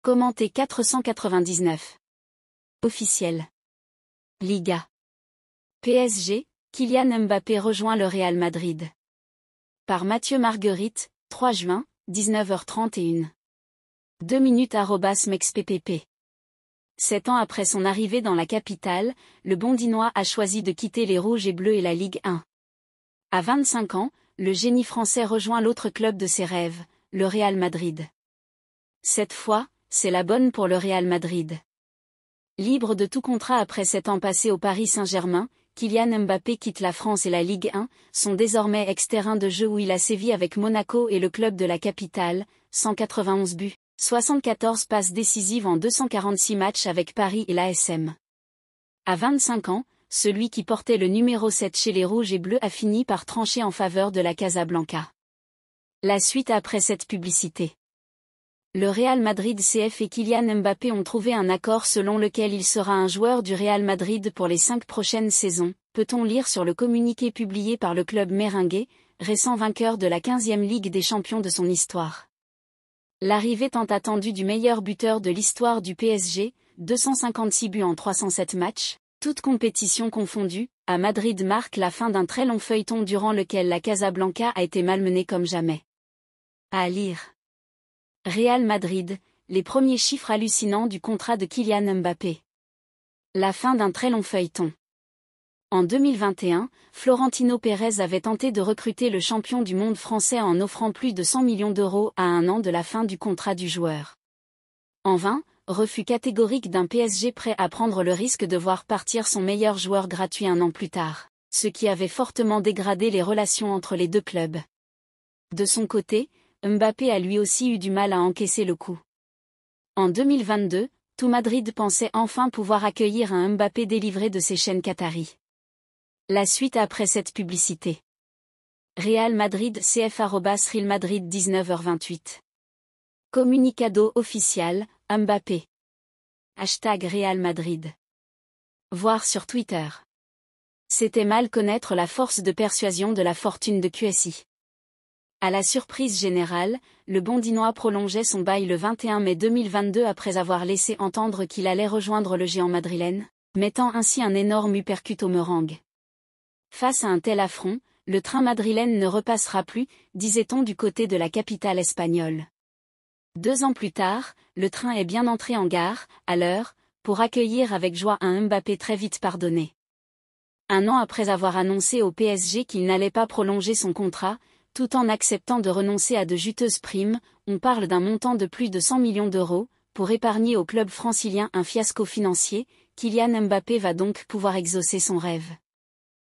Commenté 499. Officiel. Liga. PSG, Kylian Mbappé rejoint le Real Madrid. Par Mathieu Marguerite, 3 juin, 19h31. 2 minutes @mexppp. 7 ans après son arrivée dans la capitale, le Bondinois a choisi de quitter les Rouges et Bleus et la Ligue 1. À 25 ans, le génie français rejoint l'autre club de ses rêves, le Real Madrid. Cette fois, c'est la bonne pour le Real Madrid. Libre de tout contrat après 7 ans passés au Paris Saint-Germain, Kylian Mbappé quitte la France et la Ligue 1, son désormais ex-terrain de jeu où il a sévi avec Monaco et le club de la capitale, 191 buts, 74 passes décisives en 246 matchs avec Paris et l'ASM. À 25 ans, celui qui portait le numéro 7 chez les Rouges et Bleus a fini par trancher en faveur de la Casablanca. La suite après cette publicité. Le Real Madrid CF et Kylian Mbappé ont trouvé un accord selon lequel il sera un joueur du Real Madrid pour les 5 prochaines saisons, peut-on lire sur le communiqué publié par le club merengue, récent vainqueur de la 15e Ligue des Champions de son histoire. L'arrivée tant attendue du meilleur buteur de l'histoire du PSG, 256 buts en 307 matchs, toutes compétitions confondues, à Madrid marque la fin d'un très long feuilleton durant lequel la Casablanca a été malmenée comme jamais. À lire. Real Madrid, les premiers chiffres hallucinants du contrat de Kylian Mbappé. La fin d'un très long feuilleton. En 2021, Florentino Pérez avait tenté de recruter le champion du monde français en offrant plus de 100 millions d'euros à un an de la fin du contrat du joueur. En vain, refus catégorique d'un PSG prêt à prendre le risque de voir partir son meilleur joueur gratuit un an plus tard, ce qui avait fortement dégradé les relations entre les deux clubs. De son côté, Mbappé a lui aussi eu du mal à encaisser le coup. En 2022, tout Madrid pensait enfin pouvoir accueillir un Mbappé délivré de ses chaînes qataries. La suite après cette publicité. Real Madrid CF @Real Madrid 19h28. Communicado officiel, Mbappé. #Real Madrid. Voir sur Twitter. C'était mal connaître la force de persuasion de la fortune de QSI. À la surprise générale, le Bondinois prolongeait son bail le 21 mai 2022 après avoir laissé entendre qu'il allait rejoindre le géant madrilène, mettant ainsi un énorme uppercut au meringue. Face à un tel affront, le train madrilène ne repassera plus, disait-on du côté de la capitale espagnole. 2 ans plus tard, le train est bien entré en gare, à l'heure, pour accueillir avec joie un Mbappé très vite pardonné. Un an après avoir annoncé au PSG qu'il n'allait pas prolonger son contrat, tout en acceptant de renoncer à de juteuses primes, on parle d'un montant de plus de 100 millions d'euros, pour épargner au club francilien un fiasco financier. Kylian Mbappé va donc pouvoir exaucer son rêve.